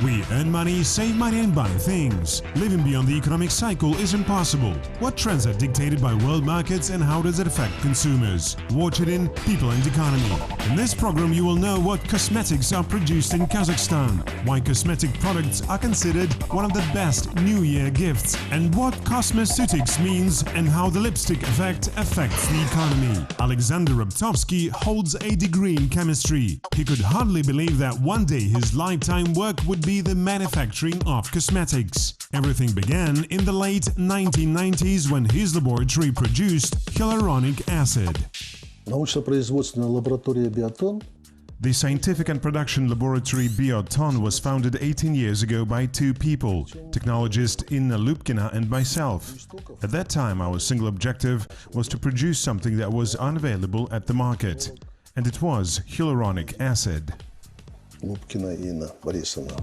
We earn money, save money and buy things. Living beyond the economic cycle is impossible. What trends are dictated by world markets and how does it affect consumers? Watch it in People and Economy. In this program you will know what cosmetics are produced in Kazakhstan, why cosmetic products are considered one of the best New Year gifts, and what cosmeceutics means and how the lipstick effect affects the economy. Alexander Rabtovsky holds a degree in chemistry. He could hardly believe that one day his lifetime work would be the manufacturing of cosmetics. Everything began in the late 1990s when his laboratory produced hyaluronic acid. Научно-производственная лаборатория «Биотон». The scientific and production laboratory Bioton was founded 18 years ago by two people, technologist Inna Lupkina and myself. At that time, our single objective was to produce something that was unavailable at the market, and it was hyaluronic acid. Лупкина Инна Борисовна.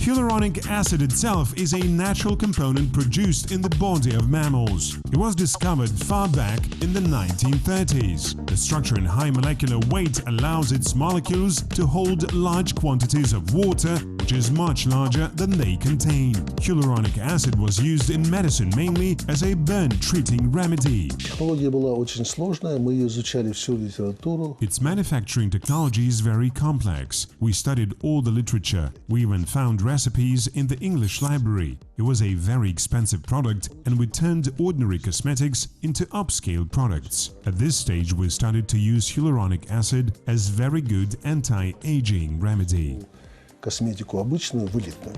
Hyaluronic acid itself is a natural component produced in the body of mammals. It was discovered far back in the 1930s. The structure and high molecular weight allows its molecules to hold large quantities of water, which is much larger than they contain. Hyaluronic acid was used in medicine mainly as a burn-treating remedy. Технология была очень сложная, мы ее изучали всю литературу. Its manufacturing technology is very complex. We studied all the literature. We even found recipes in the English library. It was a very expensive product and we turned ordinary cosmetics into upscale products. At this stage we started to use hyaluronic acid as very good anti-aging remedy. Косметику обычную, вылитную.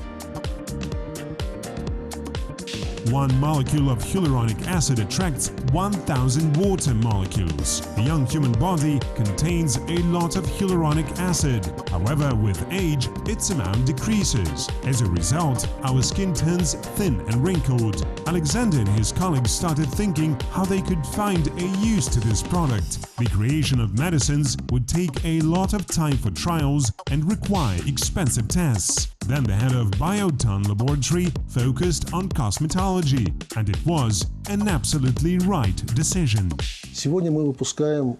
One molecule of hyaluronic acid attracts 1,000 water molecules. The young human body contains a lot of hyaluronic acid. However, with age, its amount decreases. As a result, our skin turns thin and wrinkled. Alexander and his colleagues started thinking how they could find a use to this product. The creation of medicines would take a lot of time for trials and require expensive tests. Then the head of Bioton laboratory focused on cosmetology, and it was an absolutely right decision. Сегодня мы выпускаем.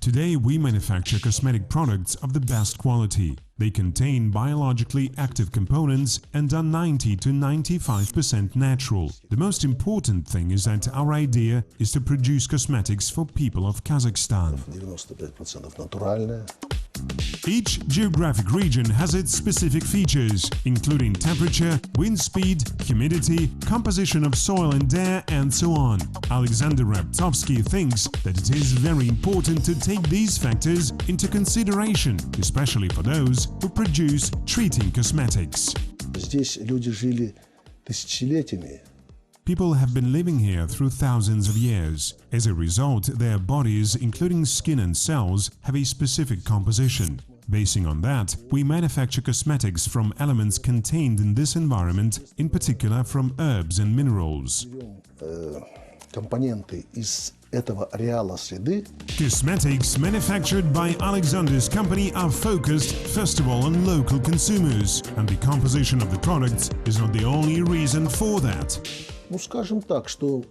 Today we manufacture cosmetic products of the best quality. They contain biologically active components and are 90 to 95% natural. The most important thing is that our idea is to produce cosmetics for people of Kazakhstan. 95% натуральная. Each geographic region has its specific features, including temperature, wind speed, humidity, composition of soil and air, and so on. Alexander Rabtovsky thinks that it is very important to take these factors into consideration, especially for those who produce treating cosmetics. Здесь люди жили тысячелетиями. People have been living here through thousands of years. As a result, their bodies, including skin and cells, have a specific composition. Basing on that, we manufacture cosmetics from elements contained in this environment, in particular from herbs and minerals. Компоненты из этого ареала среды. Cosmetics manufactured by Alexander's company are focused, first of all, on local consumers, and the composition of the products is not the only reason for that. Ну, скажем так, что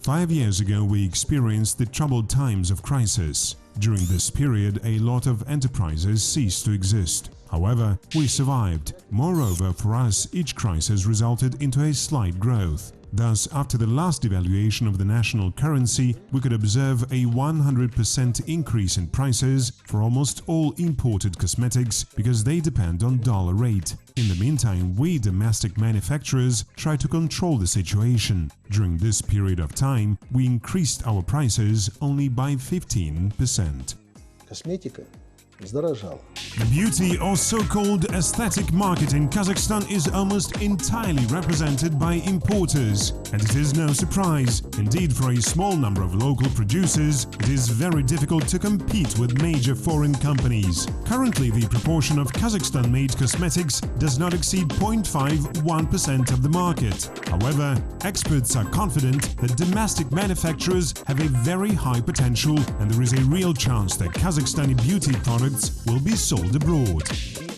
5 years ago we experienced the troubled times of crisis. During this period, a lot of enterprises ceased to exist. However, we survived. Moreover, for us, each crisis resulted into a slight growth. Thus, after the last devaluation of the national currency, we could observe a 100% increase in prices for almost all imported cosmetics because they depend on dollar rate. In the meantime, we domestic manufacturers try to control the situation. During this period of time, we increased our prices only by 15%. косметика сдорожала. The beauty or so-called aesthetic market in Kazakhstan is almost entirely represented by importers, and it is no surprise. Indeed, for a small number of local producers, it is very difficult to compete with major foreign companies. Currently, the proportion of Kazakhstan-made cosmetics does not exceed 0.51% of the market. However, experts are confident that domestic manufacturers have a very high potential and there is a real chance that Kazakhstani beauty products will be sold abroad.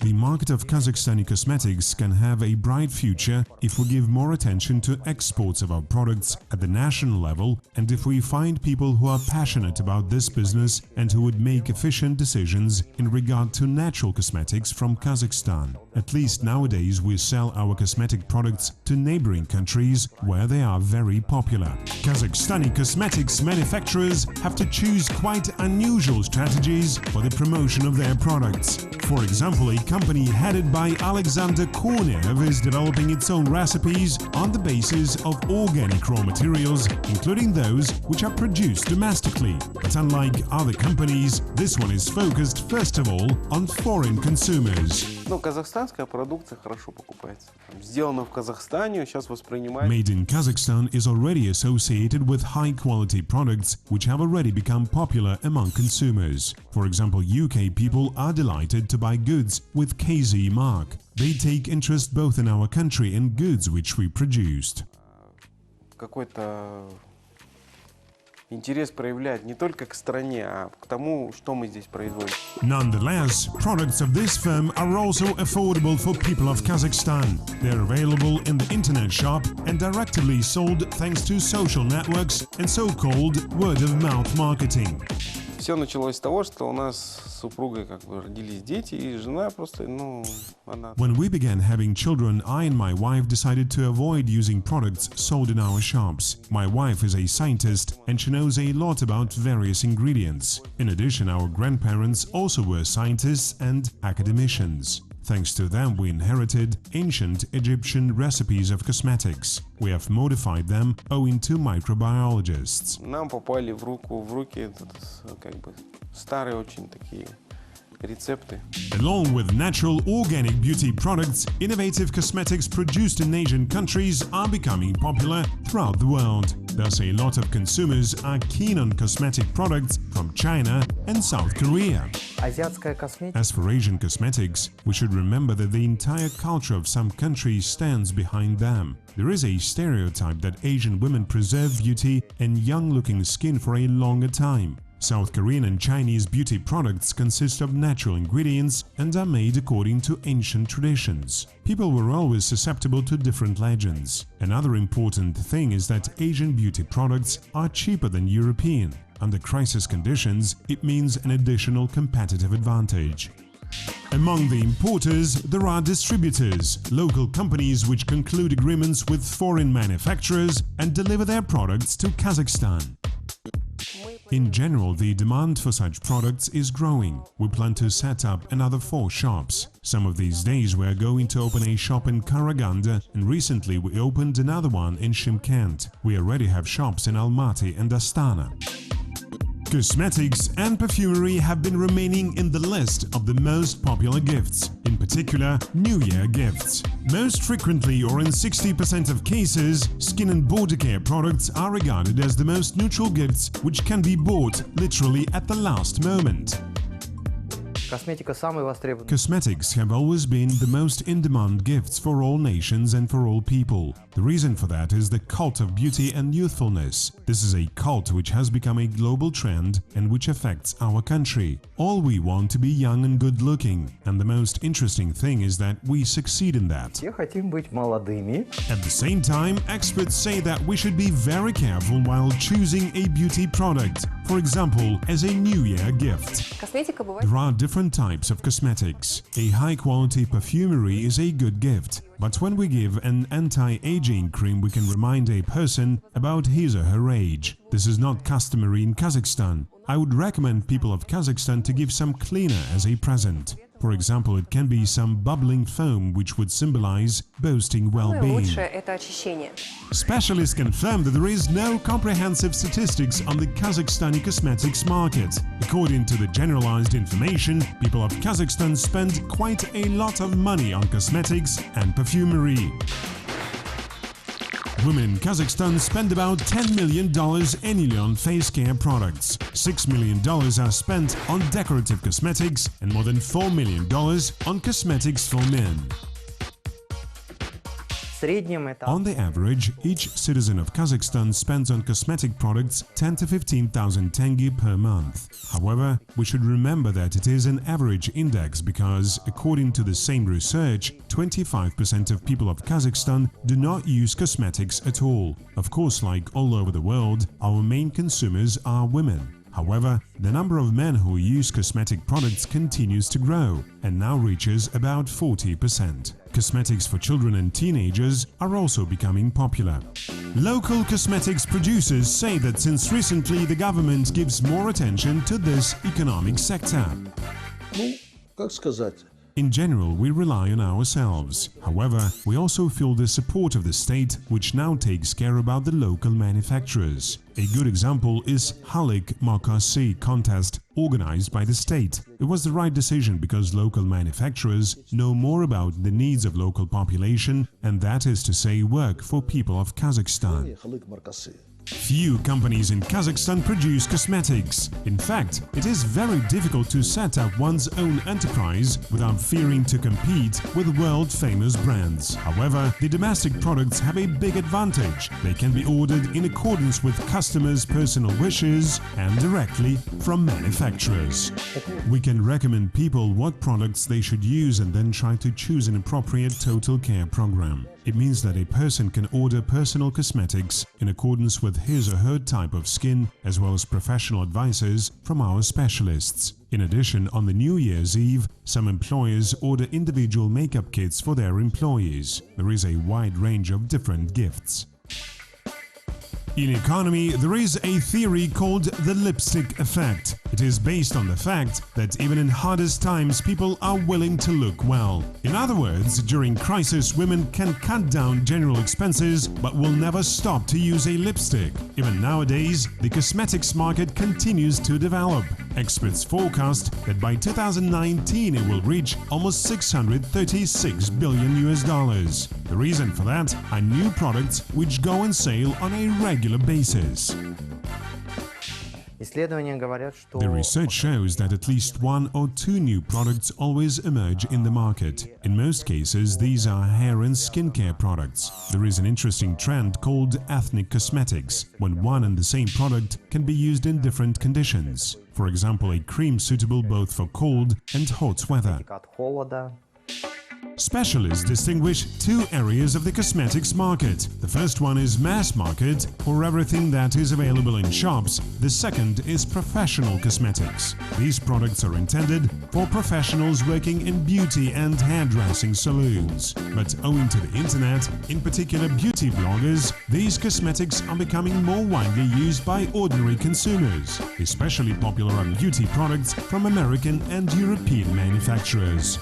The market of Kazakhstani cosmetics can have a bright future if we give more attention to exports of our products at the national level and if we find people who are passionate about this business and who would make efficient decisions in regard to natural cosmetics from Kazakhstan. At least nowadays we sell our cosmetic products to neighboring countries where they are very popular. Kazakhstani cosmetics manufacturers have to choose quite unusual strategies for the promotion of their products. For example, a company headed by Alexander Kornev is developing its own recipes on the basis of organic raw materials, including those which are produced domestically. But unlike other companies, this one is focused first of all on foreign consumers. Казахстанская продукция хорошо покупается. Сделано в Казахстане, сейчас воспринимается. Made in Kazakhstan is already associated with high-quality products which have already become popular among consumers. For example, UK people are delighted to buy goods with KZ mark. They take interest both in our country and goods which we produced. Какой-то интерес проявляет не только к стране, а к тому, что мы здесь производим. Nonetheless, products of this firm are also affordable for people of Kazakhstan. They're available in the internet shop and directly sold thanks to social networks and so-called word-of-mouth marketing. Все началось с того, что у нас с супругой родились дети, и жена просто, она... When we began having children, I and my wife decided to avoid using products sold in our shops. My wife is a scientist and she knows a lot about various ingredients. In addition, our grandparents also were scientists and academicians. Thanks to them, we inherited ancient Egyptian recipes of cosmetics. We have modified them owing to microbiologists. Нам попали в руки старые очень такие рецепты. Along with natural organic beauty products, innovative cosmetics produced in Asian countries are becoming popular throughout the world. Thus, a lot of consumers are keen on cosmetic products from China and South Korea. As for Asian cosmetics, we should remember that the entire culture of some countries stands behind them. There is a stereotype that Asian women preserve beauty and young-looking skin for a longer time. South Korean and Chinese beauty products consist of natural ingredients and are made according to ancient traditions. People were always susceptible to different legends. Another important thing is that Asian beauty products are cheaper than European. Under crisis conditions, it means an additional competitive advantage. Among the importers, there are distributors, local companies which conclude agreements with foreign manufacturers and deliver their products to Kazakhstan. In general, the demand for such products is growing. We plan to set up another 4 shops. Some of these days we are going to open a shop in Karaganda, and recently we opened another one in Shymkent. We already have shops in Almaty and Astana. Cosmetics and perfumery have been remaining in the list of the most popular gifts, in particular New Year gifts. Most frequently, or in 60% of cases, skin and body care products are regarded as the most neutral gifts which can be bought literally at the last moment. Cosmetics have always been the most in-demand gifts for all nations and for all people. The reason for that is the cult of beauty and youthfulness. This is a cult which has become a global trend and which affects our country. All we want to be young and good-looking, and the most interesting thing is that we succeed in that. At the same time, experts say that we should be very careful while choosing a beauty product, for example, as a New Year gift. There are different types of cosmetics. A high-quality perfumery is a good gift, but when we give an anti-aging cream, we can remind a person about his or her age. This is not customary in Kazakhstan. I would recommend people of Kazakhstan to give some cleaner as a present. For example, it can be some bubbling foam which would symbolize boasting well-being. Specialists confirm that there is no comprehensive statistics on the Kazakhstani cosmetics market. According to the generalized information, people of Kazakhstan spend quite a lot of money on cosmetics and perfumery. Women in Kazakhstan spend about $10 million annually on face care products. $6 million are spent on decorative cosmetics and more than $4 million on cosmetics for men. On the average, each citizen of Kazakhstan spends on cosmetic products 10 to 15,000 tenge per month. However, we should remember that it is an average index because, according to the same research, 25% of people of Kazakhstan do not use cosmetics at all. Of course, like all over the world, our main consumers are women. However, the number of men who use cosmetic products continues to grow and now reaches about 40%. Cosmetics for children and teenagers are also becoming popular. Local cosmetics producers say that since recently the government gives more attention to this economic sector. Ну, как сказать? In general, we rely on ourselves. However, we also feel the support of the state, which now takes care about the local manufacturers. A good example is Halik Makasi contest organized by the state. It was the right decision because local manufacturers know more about the needs of local population, and that is to say, work for people of Kazakhstan. Few companies in Kazakhstan produce cosmetics. In fact, it is very difficult to set up one's own enterprise without fearing to compete with world-famous brands. However, the domestic products have a big advantage. They can be ordered in accordance with customers' personal wishes and directly from manufacturers. We can recommend people what products they should use and then try to choose an appropriate total care program. It means that a person can order personal cosmetics in accordance with his or her type of skin, as well as professional advices from our specialists. In addition, on the New Year's Eve, some employers order individual makeup kits for their employees. There is a wide range of different gifts. In economy, there is a theory called the lipstick effect. It is based on the fact that even in hardest times, people are willing to look well. In other words, during crisis, women can cut down general expenses but will never stop to use a lipstick. Even nowadays, the cosmetics market continues to develop. Experts forecast that by 2019 it will reach almost $636 billion. The reason for that are new products which go on sale on a regular basis. The research shows that at least one or two new products always emerge in the market. In most cases, these are hair and skincare products. There is an interesting trend called ethnic cosmetics, when one and the same product can be used in different conditions. For example, a cream suitable both for cold and hot weather. Specialists distinguish two areas of the cosmetics market. The first one is mass market, or everything that is available in shops. The second is professional cosmetics. These products are intended for professionals working in beauty and hairdressing salons. But owing to the internet, in particular beauty bloggers, these cosmetics are becoming more widely used by ordinary consumers. Especially popular are beauty products from American and European manufacturers.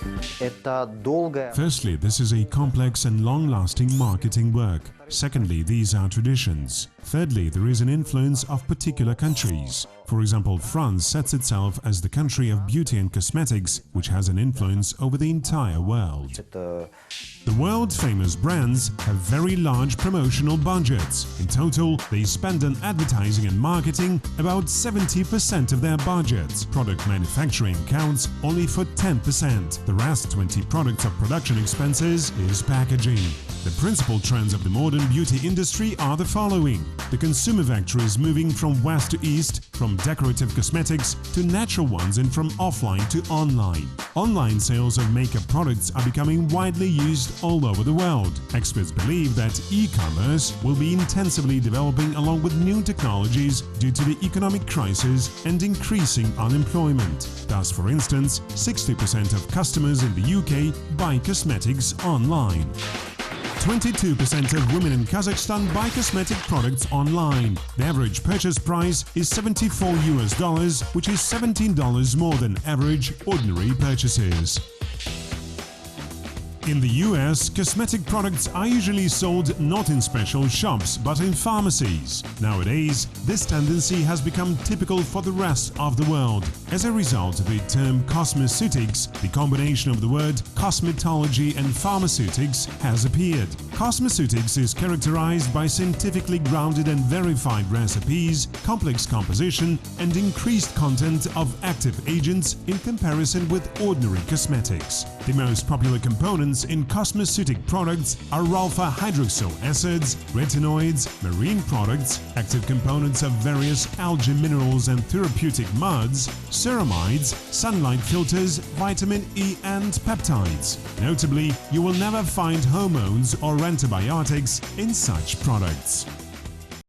Firstly, this is a complex and long-lasting marketing work. Secondly, these are traditions. Thirdly, there is an influence of particular countries. For example, France sets itself as the country of beauty and cosmetics, which has an influence over the entire world. The world-famous brands have very large promotional budgets. In total, they spend on advertising and marketing about 70% of their budgets. Product manufacturing counts only for 10%. The rest 20 products of production expenses is packaging. The principal trends of the modern beauty industry are the following. The consumer vector is moving from west to east, from decorative cosmetics to natural ones, and from offline to online. Online sales of makeup products are becoming widely used all over the world. Experts believe that e-commerce will be intensively developing along with new technologies due to the economic crisis and increasing unemployment. Thus, for instance, 60% of customers in the UK buy cosmetics online. 22% of women in Kazakhstan buy cosmetic products online. The average purchase price is $74, which is $17 more than average ordinary purchases. In the US, cosmetic products are usually sold not in special shops but in pharmacies. Nowadays, this tendency has become typical for the rest of the world. As a result, the term cosmeceutics, the combination of the word cosmetology and pharmaceutics, has appeared. Cosmeceutics is characterized by scientifically grounded and verified recipes, complex composition, and increased content of active agents in comparison with ordinary cosmetics. The most popular components compounds in cosmeceutic products are alpha hydroxyl acids, retinoids, marine products, active components of various algae minerals and therapeutic muds, ceramides, sunlight filters, vitamin E and peptides. Notably, you will never find hormones or antibiotics in such products.